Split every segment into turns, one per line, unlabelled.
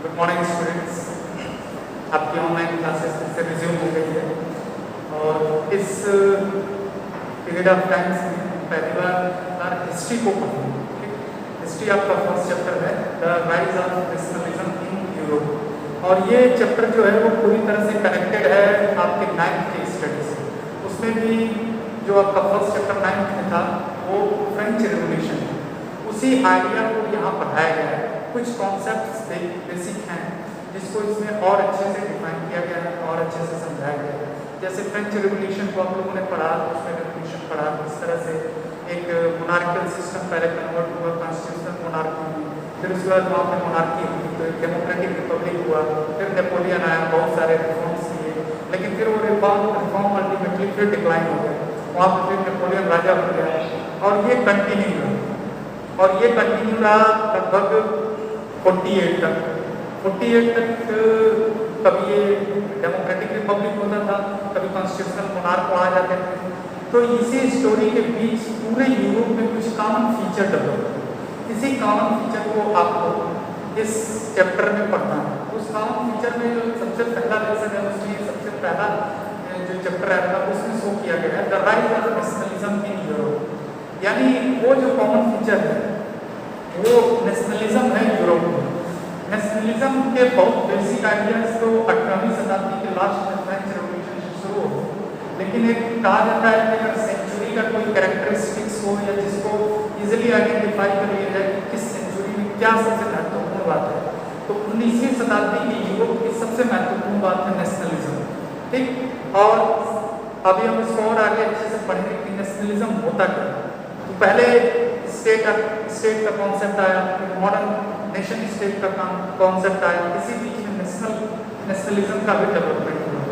Good morning students. आपकी online classes फिर से रिज्यूम हो गई है और इस पीरियड ऑफ टाइम्स में पहली बार हिस्ट्री को पढ़ेंगे। हिस्ट्री आपका फर्स्ट चैप्टर है, the rise of nationalism in Europe. और ये चैप्टर जो है वो पूरी तरह से कनेक्टेड है आपके 9th के स्टडी से। उसमें भी जो आपका फर्स्ट चैप्टर 9th में था वो फ्रेंच रेवोल्यूशन, उसी आइडिया को यहाँ पढ़ाया गया है। कुछ कॉन्सेप्ट्स बेसिक हैं जिसको इसमें और अच्छे से डिफाइन किया गया है और अच्छे से समझाया गया है। जैसे फ्रेंच रेवोल्यूशन को आप लोगों ने पढ़ा, उसमें रेवोल्यूशन पढ़ा किस तरह से एक मोनार्कियल सिस्टम पहले कन्वर्ट हुआ कॉन्स्टिट्यूशनल मोनार्की में, फिर उसके बाद वहाँ पर मोनार्की हुई, तो एक डेमोक्रेटिक रिपब्लिक हुआ, फिर नेपोलियन आया, बहुत सारे रिफॉर्म्स किए, लेकिन फिर वो रिफॉर्म अल्टीमेटली फिर डिक्लाइन हो गया, वहाँ पर फिर नेपोलियन राजा हो गया और ये कंटिन्यू रहा। और ये कंटिन्यू रहा लगभग 48 तक। कभी ये डेमोक्रेटिक रिपब्लिक होता था, कभी कॉन्स्टिट्यूशनल मोनार्क आ जाते थे। तो इसी स्टोरी के बीच पूरे यूरोप में कुछ कॉमन फीचर डेवलप हुए। इसी कॉमन फीचर को आपको इस चैप्टर में पढ़ना है। उस कॉमन फीचर में जो सबसे पहला लेसन है, उसमें सबसे पहला जो चैप्टर है उसमें शो किया गया है the rise of nationalism in Europe. यानी वो जो कॉमन फीचर है वो नेशनलिज्म है यूरोप में। नेशनलिज्म के बहुत बेसिक आइडियाज तो 18वीं शताब्दी के लास्ट में फ्रेंच रेवोल्यूशन से शुरू हो, लेकिन एक कहा जाता है कि अगर सेंचुरी का कोई कैरेक्टरिस्टिक्स हो या जिसको इजीली आइडेंटिफाई कर लिया जाए कि किस सेंचुरी में क्या सबसे महत्वपूर्ण बात है, तो 19वीं शताब्दी के यूरोप की सबसे महत्वपूर्ण बात है नेशनलिज्म। ठीक, और अभी हम इसको और आगे अच्छे से पढ़ेंगे कि नेशनलिज्म होता क्या है। तो पहले स्टेट का कॉन्सेप्ट आया, मॉडर्न नेशन स्टेट का कॉन्सेप्ट आया, इसी बीच में नेशनलिज्म का भी डेवलपमेंट हुआ।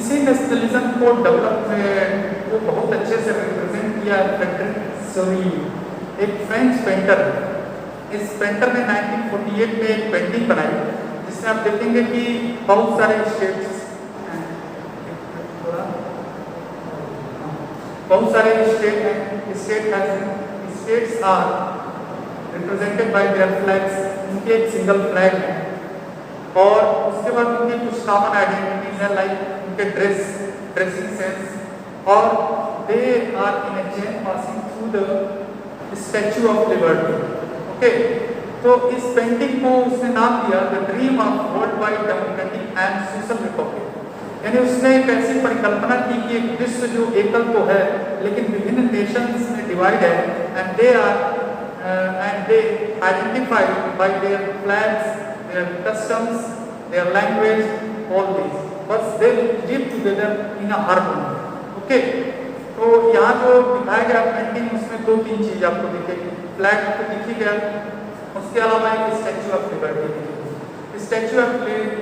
इसी नेशनलिज्म को डेवलपमेंट को बहुत अच्छे से रिप्रेजेंट किया फ्रेडरिक सोरी, एक फ्रेंच पेंटर। इस पेंटर ने 1948 में एक पेंटिंग बनाई जिसमें आप देखेंगे कि बहुत सारे states states are represented by their flags. उनके एक सिंगल फ्लैग है और उसके बाद उनकी कुछ कॉमन आइडेंटिटीज है, लाइक उनके ड्रेसिंग सेंस, और they are in a chain passing through the Statue of Liberty. Okay, तो इस पेंटिंग को उसने नाम दिया the dream of world wide democratic and social republic. यानी उसने एक ऐसी परिकल्पना की कि एक विश्व जो एकल तो है लेकिन विभिन्न नेशंस में डिवाइड है, and they identified by their flags, their customs, their language, all this, बस they live together in a harmony. Okay, तो यहाँ जो दिखाया गया पेंटिंग उसमें 2-3 चीज आपको दिखेगी। फ्लैग तो दिखी गया, उसके अलावा एक स्टैच्यू ऑफ लिबर्टी दिखेगी। स्टैच्यू ऑफ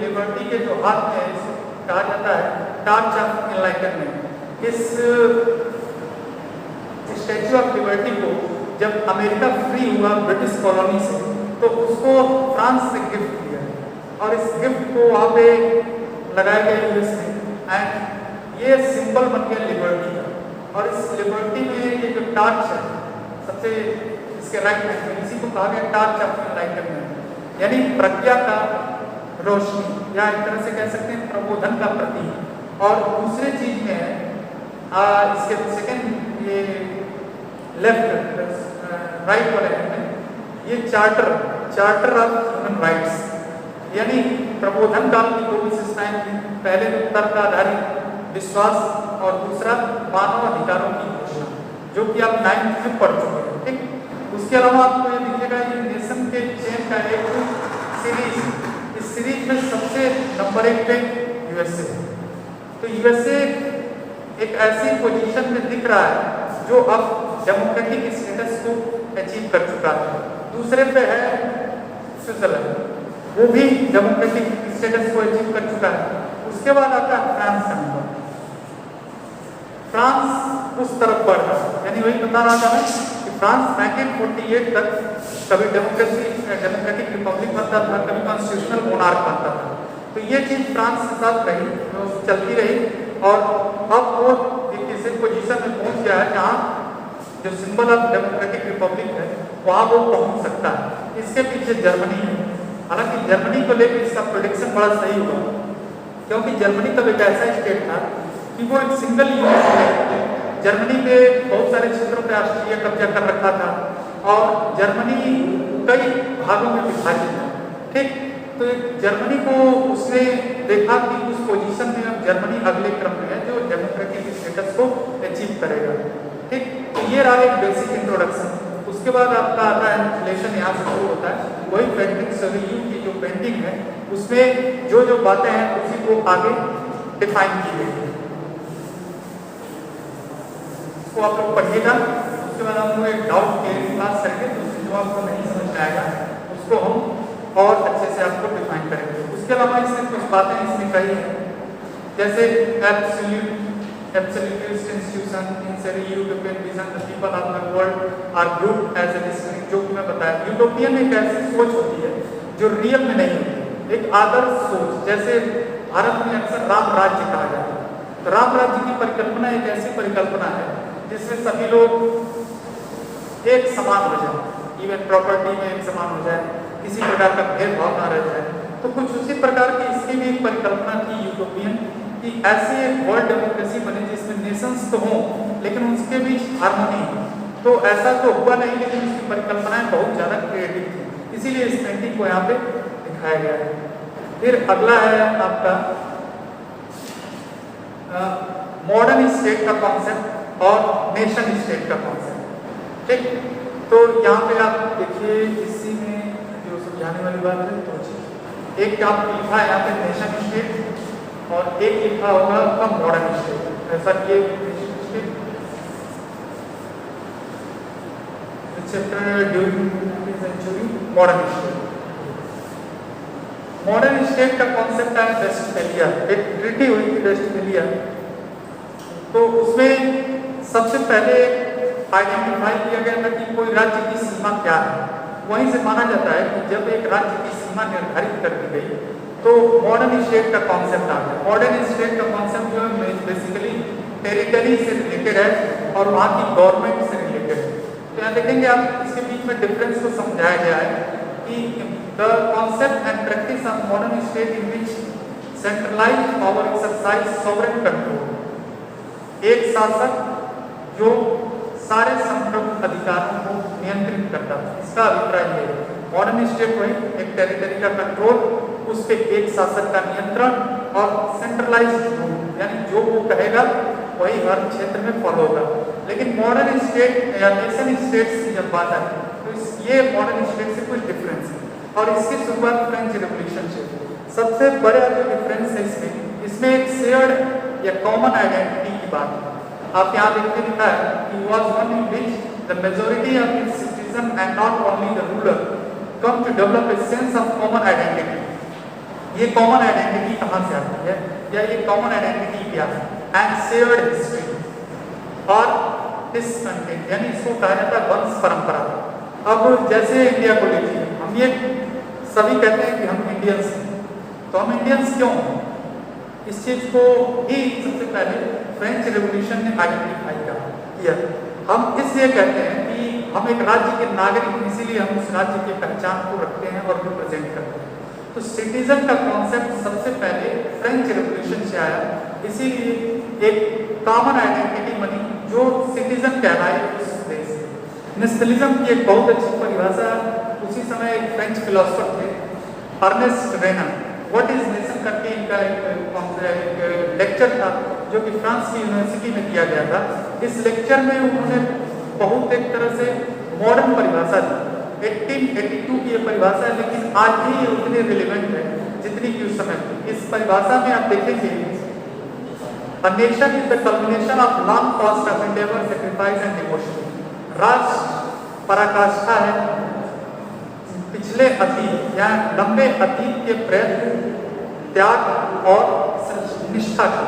लिबर्टी के जो हाथ में है इसको कहा जाता है टॉर्च ऑफ एनलाइटनमेंट। इस स्टैच्यू ऑफ लिबर्टी को जब अमेरिका फ्री हुआ ब्रिटिश कॉलोनी से, तो उसको फ्रांस ने गिफ्ट दिया और इस गिफ्ट को वहाँ पे लगाया गया यूएस में, एंड ये सिंबल बन गया लिबर्टी का। और इस लिबर्टी में ये जो टॉर्च है सबसे इसके राइट में, इसी को कहा गया टॉर्च ऑफ एनलाइटनमेंट, यानी प्रज्ञा का रोशनी, या एक तरह से कह सकते हैं प्रबोधन का प्रतीक। और दूसरे चीज में है इसके सेकंड ये लेफ्ट राइट वाले में ये चार्टर ऑफ ह्यूमन राइट्स, यानी प्रबोधन काल की 2 विशेषताएं थी। पहले तो तर्क आधारित विश्वास और दूसरा मानव अधिकारों की घोषणा, जो कि आप 9th में पढ़ चुके हैं। ठीक, उसके अलावा आपको ये दिखेगा ये नेशन के चेन का एक सीरीज। इस सीरीज में सबसे नंबर 1 पे यूएसए। तो यूएसए एक ऐसी पोजीशन में दिख रहा है जो अब डेमोक्रेटिक स्टेटस को अचीव कर चुका है। दूसरे पे है स्विट्जरलैंड, वो भी डेमोक्रेटिक स्टेटस को अचीव कर चुका है। उसके बाद आता है फ्रांस का नंबर। फ्रांस उस तरफ बढ़ रहा है, यानी वही बता रहा था मैं कि फ्रांस 1948 तक कभी डेमोक्रेटिक रिपब्लिक बनता था, कभी कॉन्स्टिट्यूशनल मोनार्क बनता था। तो ये चीज फ्रांस के साथ रही, जो चलती रही, और अब वो एक ऐसे पोजीशन में पहुंच गया है जहाँ जो सिंबल ऑफ डेमोक्रेटिक रिपब्लिक है वहाँ वो पहुंच सकता है। इसके पीछे जर्मनी है, हालांकि जर्मनी को लेकर इसका प्रोडिक्शन बड़ा सही हुआ, क्योंकि जर्मनी तब एक ऐसा स्टेट था कि वो एक सिंगल यूनिट है। जर्मनी के बहुत सारे क्षेत्रों पर ऑस्ट्रिया कब्जा कर रखा था और जर्मनी कई भागों में विभाजित है, ठीक। तो जर्मनी को उसने देखा कि उस पोजीशन में अब जर्मनी अगले क्रम में है जो डेमोक्रेटिक स्टेटस को अचीव करेगा, ठीक। तो ये रहा एक बेसिक इंट्रोडक्शन। उसके बाद आपका आता है रिलेशन, यहाँ से शुरू होता है वही पेंटिंग सवेयू की जो पेंटिंग है उसमें जो जो बातें हैं उसी को आगे डिफाइन की गई है, उसको आप लोग पढ़िएगा। उसके बाद हम लोग एक डाउट के क्लास करेंगे, तो जो आपको नहीं समझ में आएगा उसको हम और अच्छे से आपको डिफाइन करेंगे। उसके अलावा इसने कुछ बातें इसमें कही हैं, जैसे absolutist institution in a utopian vision the people of the world are grouped as a distinct, जो कि मैं बताया यूटोपियन एक ऐसी सोच होती है जो रियल में नहीं होती, एक आदर्श सोच। जैसे भारत में अक्सर राम राज्य कहा जाता है, तो राम राज्य की परिकल्पना एक ऐसी परिकल्पना है जिसमें सभी लोग एक समान हो जाए, इवन प्रॉपर्टी में एक समान हो जाए, किसी प्रकार का भेदभाव ना रह जाए। तो कुछ उसी प्रकार की इसकी भी एक परिकल्पना थी यूटोपियन, कि ऐसी एक वर्ल्ड डेमोक्रेसी बने जिसमें नेशंस तो हों लेकिन उसके बीच हार्मनी हो। तो ऐसा तो हुआ नहीं, लेकिन उसकी परिकल्पनाएं बहुत ज़्यादा क्रिएटिव थी, इसीलिए इस पेंटिंग को यहाँ पे दिखाया गया है। फिर अगला है आपका मॉडर्न स्टेट का कॉन्सेप्ट और नेशन स्टेट का कॉन्सेप्ट, ठीक। तो यहाँ पे आप देखिए इसी में जो समझाने वाली बात है दो चीज, एक आप लिखा है यहाँ पे नेशन स्टेट और एक लिखा होगा आपका मॉडर्न स्टेट। ऐसा कि chapter during century modern state. Modern state का कॉन्सेप्ट है वेस्टफैलिया, एक ट्रीटी हुई थी वेस्टफैलिया। तो उसमें सबसे पहले आइडेंटिफाई किया गया था कि कोई राज्य की सीमा क्या है। वहीं से माना जाता है कि जब एक राज्य की सीमा निर्धारित कर दी गई तो मॉडर्न स्टेट का कॉन्सेप्ट आ गया। मॉडर्न स्टेट का कॉन्सेप्ट जो है बेसिकली टेरिटरी से रिलेटेड है और वहाँ की गवर्नमेंट से रिलेटेड है। तो यहाँ देखेंगे आप इसके बीच में डिफरेंस को समझाया गया है कि the concept and practice of modern state in which centralised power exercise sovereign control, एक शासक जो सारे संप्रभु अधिकारों को नियंत्रित करता था। इसका अभिप्राय ये है मॉडर्न स्टेट वही एक टेरिटरी का कंट्रोल, उस पे एक शासक का नियंत्रण और सेंट्रलाइज्ड रूल, यानी जो वो कहेगा वही हर क्षेत्र में फॉलो होगा। लेकिन मॉडर्न स्टेट या नेशन स्टेट्स की जब बात आती है तो ये मॉडर्न स्टेट से कुछ डिफरेंस है और इसकी शुरुआत फ्रेंच रेवोल्यूशन से। सबसे बड़ा जो डिफरेंस है इसमें एक शेयर्ड या कॉमन आइडेंटिटी की बात है। आप यहाँ देखते लिखा है कि was one in which the majority of its citizens and not only the ruler come to develop a sense of common identity। ये कॉमन आइडेंटिटी कहाँ से आती है या ये कॉमन आइडेंटिटी क्या है? एंड शेयर्ड हिस्ट्री और डिसकंटेंट, यानी इसको कहा जाता है वंश परंपरा। अब जैसे इंडिया को लीजिए, हम ये सभी कहते हैं कि हम इंडियंस हैं, तो हम इंडियंस क्यों हैं? इस चीज को ही सबसे पहले फ्रेंच रेवोल्यूशन ने आइडेंटिफाई किया। हम इसलिए कहते हैं कि हम एक राज्य के नागरिक, इसीलिए हम उस राज्य की पहचान को रखते हैं और रिप्रेजेंट करते हैं। तो सिटीजन का कॉन्सेप्ट सबसे पहले फ्रेंच रेवोल्यूशन से आया, इसीलिए एक कॉमन आइडेंटिटी बनी जो सिटीजन कहलाए उस देश से। नेशनलिज्म की एक बहुत अच्छी परिभाषा उसी समय एक फ्रेंच फिलोसोफर थे अर्नेस्ट रेनन, व्हाट इज नेशन करके इनका एक लेक्चर था जो कि फ्रांस की यूनिवर्सिटी में दिया गया था। इस लेक्चर में उन्होंने बहुत एक तरह से मॉडर्न परिभाषा दी। 1882 की ये परिभाषा है, लेकिन आज भी ये उतनी रिलेवेंट है जितनी कि उस समय थी। इस परिभाषा में आप देखेंगे A nation is the culmination of long past of endeavor, sacrifice and devotion। राष्ट्र पराकाष्ठा है पिछले अतीत या लंबे अतीत के प्रयत्न, त्याग और निष्ठा की,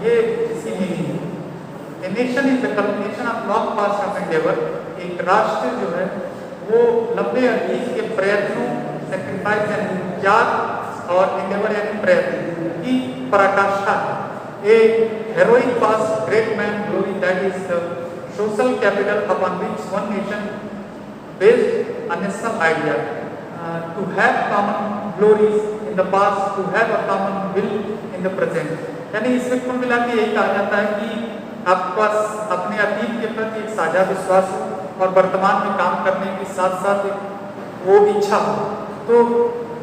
ये इसकी मीनिंग है। A nation is the culmination of long past of endeavor। एक राष्ट्र जो है वो लंबे अतीत के प्रयत्नों, सेक्रीफाइस यानी त्याग और endeavor यानी प्रयत्न की पराकाष्ठा है। A heroic past, great man glory, that is the social capital upon which one nation based a national idea to have common glories in the past to have a common will in the present। यानी इसमें कुल मिला के यही कहा जाता है कि आपके पास अपने अतीत के प्रति एक साझा विश्वास हो और वर्तमान में काम करने के साथ साथ वो इच्छा हो। तो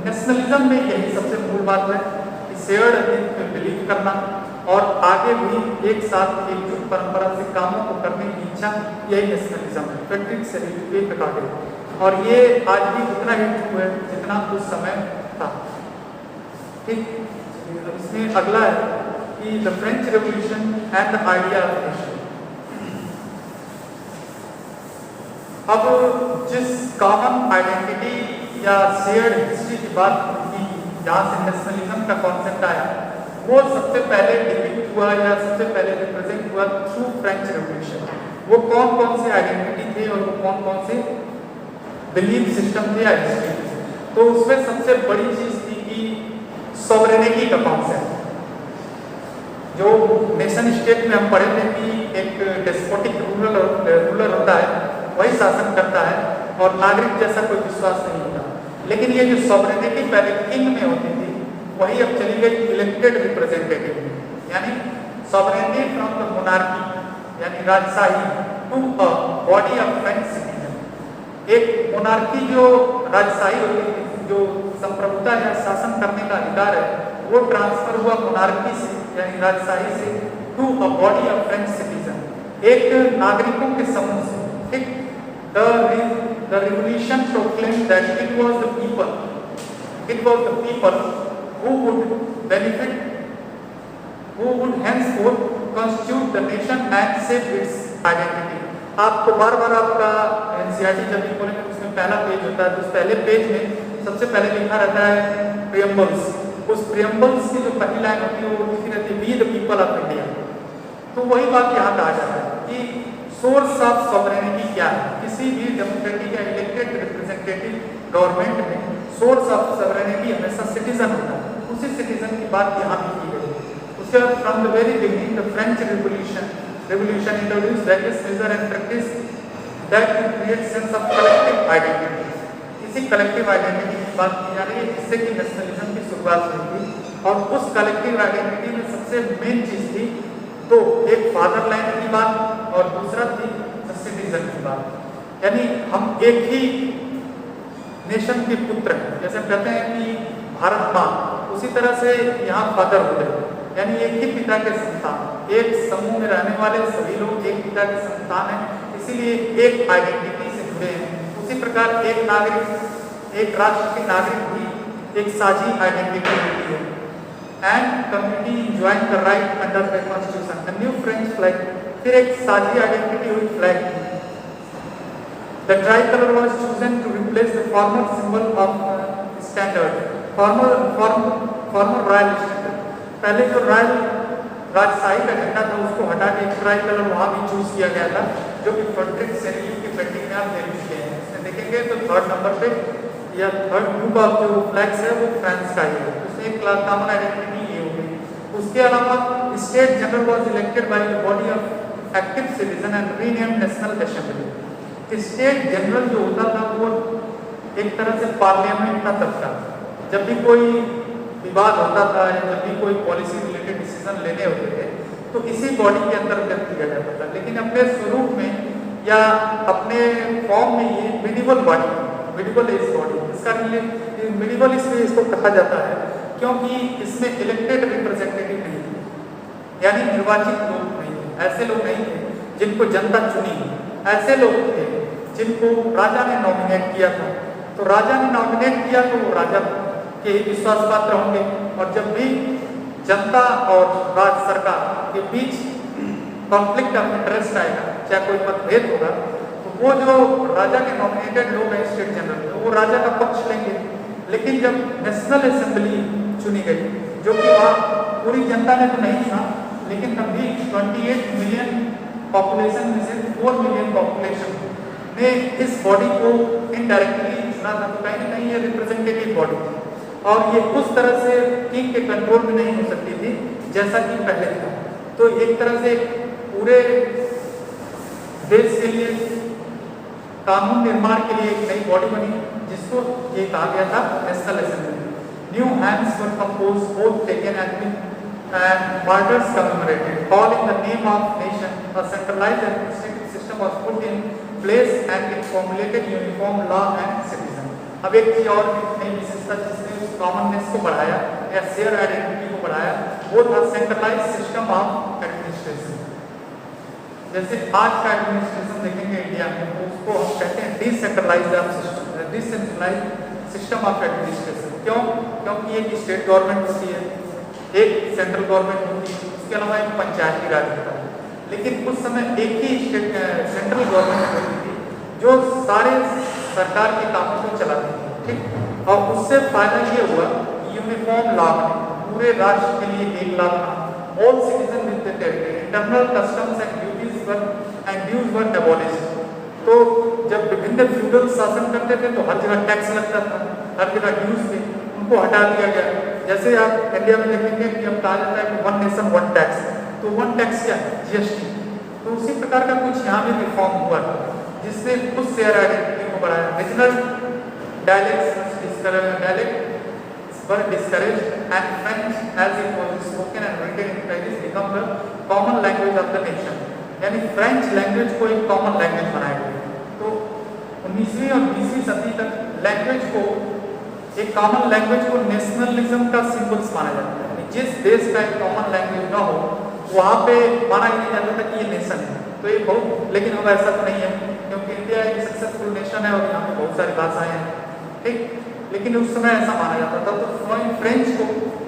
नेशनलिज्म में यही सबसे मूल बात है कि शेयर्ड अतीत में बिलीव करना और आगे भी एक साथ एकजुट परंपरा से कामों को करने की इच्छा, यही नेशनलिज्म है फ्रेडरिक सेलिट रिकॉर्डेड। और ये आज भी उतना ही ट्रू है जितना उस समय था। ठीक, इसमें अगला है कि the French revolution and the idea of nation. अब जिस कॉमन आइडेंटिटी या शेयर्ड हिस्ट्री की बात की, जहाँ से नेशनलिज्म का कॉन्सेप्ट आया, वो सबसे पहले डिपिक्ट हुआ या सबसे पहले रिप्रेजेंट हुआ थ्रू फ्रेंच रेवोल्यूशन। वो कौन कौन से आइडेंटिटी थे और वो कौन कौन से बिलीफ सिस्टम थे या हिस्ट्री थे। तो उसमें सबसे बड़ी चीज थी कि सॉवरेनिटी का कॉन्सेप्ट। जो नेशन स्टेट में हम पढ़े थे कि एक डेस्पोटिक रूलर होता है, वही शासन करता है और नागरिक जैसा कोई विश्वास नहीं होता। लेकिन ये जो सॉवरेनिटी पहले किंग में होती थी, वही अब चली गई इलेक्टेड रिप्रेजेंटेटिव में। यानी सॉवरेनिटी फ्रॉम द मोनार्की यानी राजशाही to a body of French citizen. एक मोनार्की जो राजशाही होती थी, जो संप्रभुता या शासन करने का अधिकार है, वो ट्रांसफर हुआ मोनार्की से यानी राजशाही से to a body of French citizen, एक नागरिकों के समूह से। ठीक, the revolution proclaimed that it was the people who would benefit, who would henceforth constitute the nation and shape its identity। आपको बार बार आपका एनसीईआरटी जब भी खोलेंगे उसमें पहला पेज होता है, तो उस पहले पेज में सबसे पहले लिखा रहता है प्रियम्बल्स। उस प्रियम्बल्स की जो पहली लाइन होती है वो लिखी रहती है we the people of India. तो वही बात यहाँ कहा जाता है कि सोर्स ऑफ सॉवरेनिटी क्या है। किसी भी डेमोक्रेटिक या इलेक्टेड रिप्रेजेंटेटिव गवर्नमेंट में सोर्स ऑफ सॉवरेनिटी हमेशा सिटीजन होता है। उसी सिटीजन की बात यहाँ भी की गई है। उसके बाद from the very beginning the French revolution introduced various measures and practice that create sense of collective identity। इसी कलेक्टिव आइडेंटिटी की बात की जा रही है जिससे कि नेशनलिज्म की शुरुआत हुई थी। और उस कलेक्टिव आइडेंटिटी में सबसे मेन चीज थी तो एक फादरलैंड की बात और दूसरा थी सिटीजन की बात। यानी हम एक ही नेशन के पुत्र हैं। जैसे कहते हैं कि भारत माँ, उसी तरह से यहाँ फादर हो गए, यानी एक ही पिता के संतान, एक समूह में रहने वाले सभी लोग एक पिता के संतान हैं, इसीलिए एक आइडेंटिटी से जुड़े हैं। उसी प्रकार एक नागरिक, एक राष्ट्र के नागरिक भी एक साझी आइडेंटिटी होती है। And community enjoying the right under the constitution, the new French flag, फिर एक साझी आइडेंटिटी हुई फ्लैग की। The tricolor was chosen to replace the former symbol of standard, former royal standard। पहले जो रॉयल राजशाही का झंडा था उसको हटा के ट्राई कलर वहाँ भी चूज किया गया था, जो कि फ्रेडरिक सेलिट की पेंटिंग में आप देख चुके हैं। इसमें देखेंगे तो थर्ड नंबर पे या थर्ड ग्रुप ऑफ जो फ्लैग्स है वो फ्रांस का ही है। उसमें एक कॉमन आइडेंटिटी ये हो गई। उसके अलावा state general was elected by the body of active citizen and renamed national assembly. State general जो होता था वो एक तरह से पार्लियामेंट का तबका। जब भी कोई विवाद होता था या जब भी कोई पॉलिसी रिलेटेड डिसीजन लेने होते थे तो इसी बॉडी के अंदर व्यक्त किया जाता था। लेकिन अपने स्वरूप में या अपने फॉर्म में ये medieval body, medieval age body, इसका मिडिवल इसलिए इसको कहा जाता है क्योंकि इसमें इलेक्टेड रिप्रेजेंटेटिव नहीं थे, यानी निर्वाचित लोग नहीं थे। ऐसे लोग नहीं थे जिनको जनता चुनी, ऐसे लोग थे जिनको राजा ने नॉमिनेट किया था। तो राजा ने नॉमिनेट किया तो वो राजा के ही विश्वास पात्र होंगे। और जब भी जनता और राज्य सरकार के बीच कॉन्फ्लिक्ट ऑफ इंटरेस्ट आएगा, चाहे कोई मतभेद होगा, तो वो जो राजा के नॉमिनेटेड लोग हैं स्टेट जनरल, तो वो राजा का पक्ष लेंगे। लेकिन जब नेशनल असेंबली चुनी गई, जो कि वहाँ पूरी जनता ने तो नहीं चुना, लेकिन तब भी 28 मिलियन पॉपुलेशन में से 4 मिलियन पॉपुलेशन ने इस बॉडी को इनडायरेक्टली चुना था। तो कहीं ना कहीं ये रिप्रेजेंटेटिव बॉडी थी और ये उस तरह से किंग के कंट्रोल में नहीं हो सकती थी जैसा कि पहले था। तो एक तरह से पूरे देश के लिए कानून निर्माण के लिए एक नई बॉडी बनी जिसको ये कहा गया था national assembly. hymns were composed, oath taken and martyrs commemorated, all in the name of nation. A centralized administrative system was put in place and it formulated uniform law and citizen. अब एक चीज और नई विशेषता जिसने उस commonness को बढ़ाया या शेयर आइडेंटिटी को बढ़ाया, वो था सेंट्रलाइज सिस्टम ऑफ एडमिनिस्ट्रेशन। जैसे आज का एडमिनिस्ट्रेशन देखेंगे इंडिया में, तो उसको हम कहते हैं डिसेंट्रलाइज्ड सिस्टम ऑफ एडमिनिस्ट्रेशन। क्यों? क्योंकि एक स्टेट गवर्नमेंट होती है, एक सेंट्रल गवर्नमेंट होती है, उसके अलावा एक पंचायती राज होता है। लेकिन उस समय एक ही सेंट्रल गवर्नमेंट होती थी जो सारे सरकार के कामों को चलाती थी, ठीक। और उससे फायदा ये हुआ यूनिफॉर्म लॉ ने पूरे राष्ट्र के लिए एक लॉ बना, all citizen with the territory, internal customs and dues were abolished. तो जब विभिन्न फ्यूडल शासन करते थे तो हर जगह टैक्स लगता था, हर जगह ड्यूज थे, उनको हटा दिया गया। जैसे आप इंडिया में देखेंगे कि अब कहा जाता है कि वन नेशन वन टैक्स, तो वन टैक्स क्या है? जीएसटी। तो उसी प्रकार का कुछ यहाँ भी रिफॉर्म हुआ जिसने कुछ शेयर आइडेंटिटी को बढ़ाया। Regional dialects were discouraged and French as it was spoken and written in Paris become the common language of the nation। यानी फ्रेंच लैंग्वेज को एक कॉमन लैंग्वेज बनाया गया। तो 19वीं और 20वीं सदी तक लैंग्वेज को, एक कॉमन लैंग्वेज को नेशनलिज्म का सिंबल्स माना जाता है। जिस देश का एक कॉमन लैंग्वेज ना हो वहाँ पे माना ही नहीं जाता था कि ये नेशन है। तो ये बहुत, लेकिन अब ऐसा तो नहीं है क्योंकि इंडिया एक सक्सेसफुल नेशन है और यहाँ पे बहुत सारी भाषाएं हैं, ठीक। लेकिन उस समय ऐसा माना जाता था, तो फ्रेंच को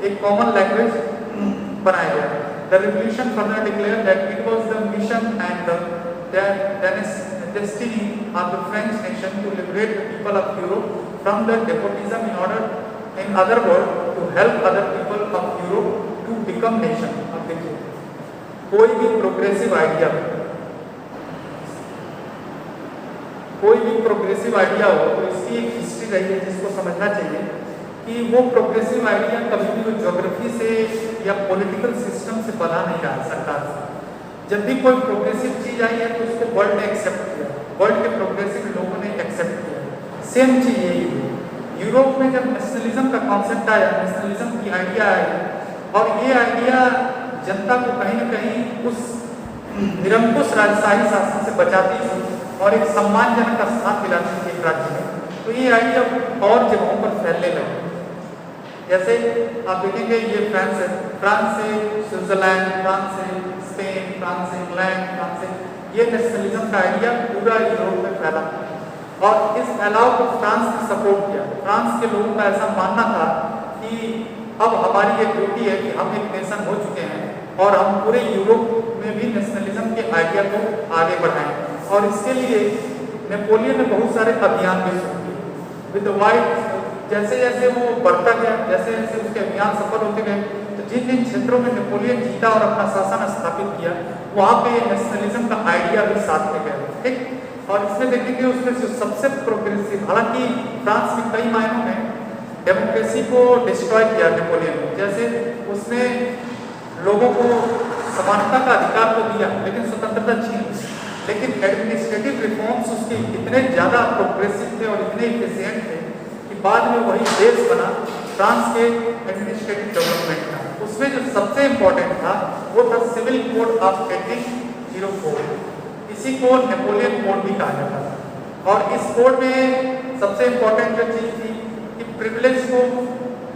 एक कॉमन लैंग्वेज बनाया गया। The revolution further declare that it was the mission and the destiny of the French nation to liberate the people of Europe from the despotism in order, in other word, to help other people of Europe to become nation. अब देखिए, कोई भी progressive idea हो तो इसकी एक history रही है जिसको समझना चाहिए कि वो प्रोग्रेसिव आइडिया कभी भी वो ज्योग्राफी से या पॉलिटिकल सिस्टम से बना नहीं रहा सरकार से। जब भी कोई प्रोग्रेसिव चीज आई है तो उसको वर्ल्ड ने एक्सेप्ट किया, वर्ल्ड के प्रोग्रेसिव लोगों ने एक्सेप्ट किया। सेम चीज यही है, यूरोप में जब नेशनलिज्म का कॉन्सेप्ट आया, नेशनलिज्म की आइडिया आई और ये आइडिया जनता को कहीं न कहीं उस निरंकुश राजशाही शासन से बचाती थी और एक सम्मानजनक स्थान दिलाती थी एक राज्य में, तो ये आइडिया और जगहों पर फैलने लगे। जैसे आप देखेंगे ये फ्रांस है, फ्रांस से स्विट्जरलैंड, फ्रांस से स्पेन, फ्रांस से इंग्लैंड, फ्रांस से, ये नेशनलिज्म का आइडिया पूरा यूरोप में फैला और इस फैलाव को फ्रांस ने सपोर्ट किया। फ्रांस के लोगों का ऐसा मानना था कि अब हमारी ये ड्यूटी है कि हम एक नेशन हो चुके हैं और हम पूरे यूरोप में भी नेशनलिज्म के आइडिया को आगे बढ़ाएं। और इसके लिए नेपोलियन ने बहुत सारे अभियान भी शुरू किए विद वाइड। जैसे जैसे वो बढ़ता गया, जैसे जैसे उसके अभियान सफल होते गए, तो जिन जिन क्षेत्रों में नेपोलियन जीता और अपना शासन स्थापित किया वहाँ पे नेशनलिज्म का आइडिया भी साथ में गया, ठीक। और इसमें देखेंगे उसमें से सबसे प्रोग्रेसिव, हालांकि फ्रांस में कई मायनों में डेमोक्रेसी को डिस्ट्रॉय किया नेपोलियन ने। जैसे उसने लोगों को समानता का अधिकार तो दिया लेकिन स्वतंत्रता छीन, लेकिन एडमिनिस्ट्रेटिव रिफॉर्म्स उसके इतने ज़्यादा प्रोग्रेसिव थे और इतने इफिशिएंट थे कि बाद में वही देश बना फ्रांस के एडमिनिस्ट्रेटिव डेवलपमेंट का। उसमें जो सबसे इम्पोर्टेंट था वो था सिविल कोड ऑफ 1804। इसी को नेपोलियन कोड भी कहा जाता था। और इस कोड में सबसे इम्पोर्टेंट जो चीज़ थी कि प्रिविलेज को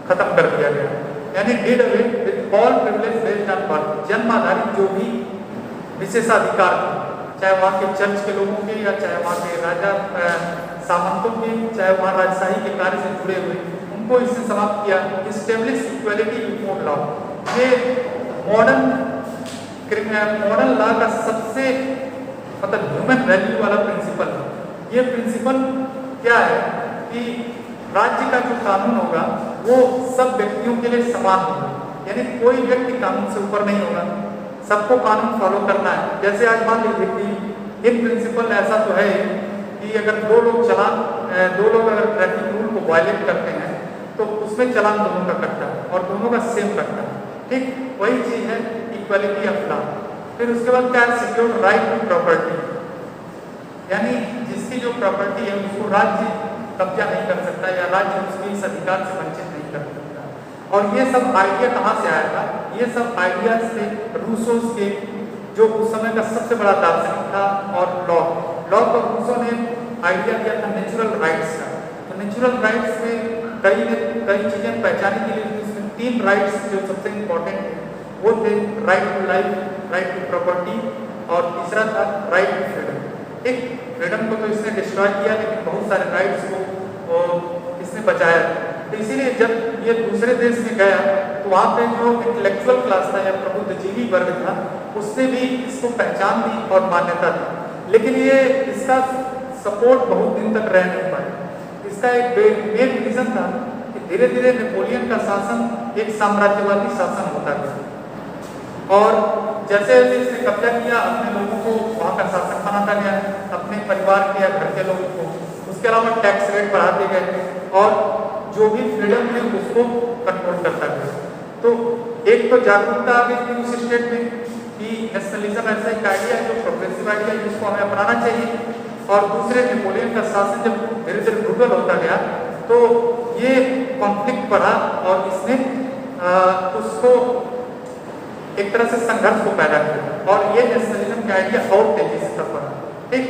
खत्म कर दिया गया, यानी did away with all privilege based on birth. जन्म आधारित जो भी विशेषाधिकार थे, चाहे वहाँ के चर्च के लोगों के या चाहे वहाँ के राजा सामंतों के, चाहे वहाँ राजशाही के कार्य से जुड़े हुए, उनको इससे समाप्त किया। इस्टेब्लिश इक्वलिटी बिफोर लॉ, ये मॉडर्न लॉ का सबसे मतलब ह्यूमन वैल्यू वाला प्रिंसिपल है। ये प्रिंसिपल क्या है कि राज्य का जो कानून होगा वो सब व्यक्तियों के लिए समान होगा, यानी कोई व्यक्ति कानून से ऊपर नहीं होगा, सबको कानून फॉलो करना है। जैसे आज मान लीजिए कि इन प्रिंसिपल ऐसा तो है कि अगर दो लोग अगर ट्रैफिक रूल को वायलेट करते हैं तो उसमें चालान दोनों का कटता है और दोनों का सेम कटता है, ठीक। वही चीज़ है इक्वालिटी ऑफ लॉ। फिर उसके बाद क्या है, सिक्योर राइट टू प्रॉपर्टी, यानी जिसकी जो प्रॉपर्टी है उसको राज्य कब्जा नहीं कर सकता या राज्य उसके इस अधिकार से वंचित नहीं कर सकता। और ये सब आइडिया कहाँ से आया था? ये सब आइडिया से रूसोस के, जो उस समय का सबसे बड़ा दार्शनिक था, और लॉक और रूसो ने आइडिया दिया था नेचुरल राइट्स का। तो नेचुरल राइट्स में कई चीज़ें पहचानी के लिए इसमें 3 राइट्स जो सबसे इम्पोर्टेंट थे वो थे right to life, right to property, और तीसरा था राइट टू फ्रीडम। एक फ्रीडम को तो इसने डिस्ट्रॉय किया, लेकिन बहुत सारे राइट्स को इसने बचाया। तो इसीलिए जब ये दूसरे देश में गया तो वहाँ पे जो इंटेलेक्चुअल क्लास था या प्रबुद्धजीवी वर्ग था, उसने भी इसको पहचान दी और मान्यता दी। लेकिन ये इसका सपोर्ट बहुत दिन तक रह नहीं पाया। इसका एक मेन रीजन था कि धीरे धीरे नेपोलियन का शासन एक साम्राज्यवादी शासन होता गया, और जैसे जैसे इसने कब्जा किया, अपने लोगों को वहाँ का शासक बनाता गया, अपने परिवार के या घर के लोगों को। उसके अलावा टैक्स रेट बढ़ाते गए, और जो भी फ्रीडम थे उसको कंट्रोल करता गया। तो एक तो जागरूकता आ गई थी उस स्टेट में कि नेशनलिज्म ऐसा एक आइडिया है जो प्रोग्रेसिव आइडिया है, जिसको हमें अपनाना चाहिए। और दूसरे नेपोलियन का शासन जब धीरे धीरे ब्रूटल होता गया तो ये कॉन्फ्लिक्ट बढ़ा, और इसने उसको एक तरह से संघर्ष को पैदा किया, और ये नेशनलिज्म का आइडिया और तेजी से तब बढ़ा। ठीक,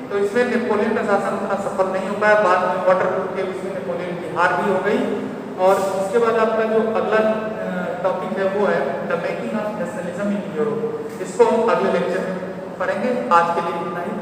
तो इसमें नेपोलियन का शासन उतना सफल नहीं हो पाया। बाद में वाटरलू के उसमें नेपोलियन की हार भी हो गई। और उसके बाद आपका जो अगला टॉपिक है वो है the making of nationalism in Europe. इसको हम अगले लेक्चर में पढ़ेंगे। आज के लिए इतना ही।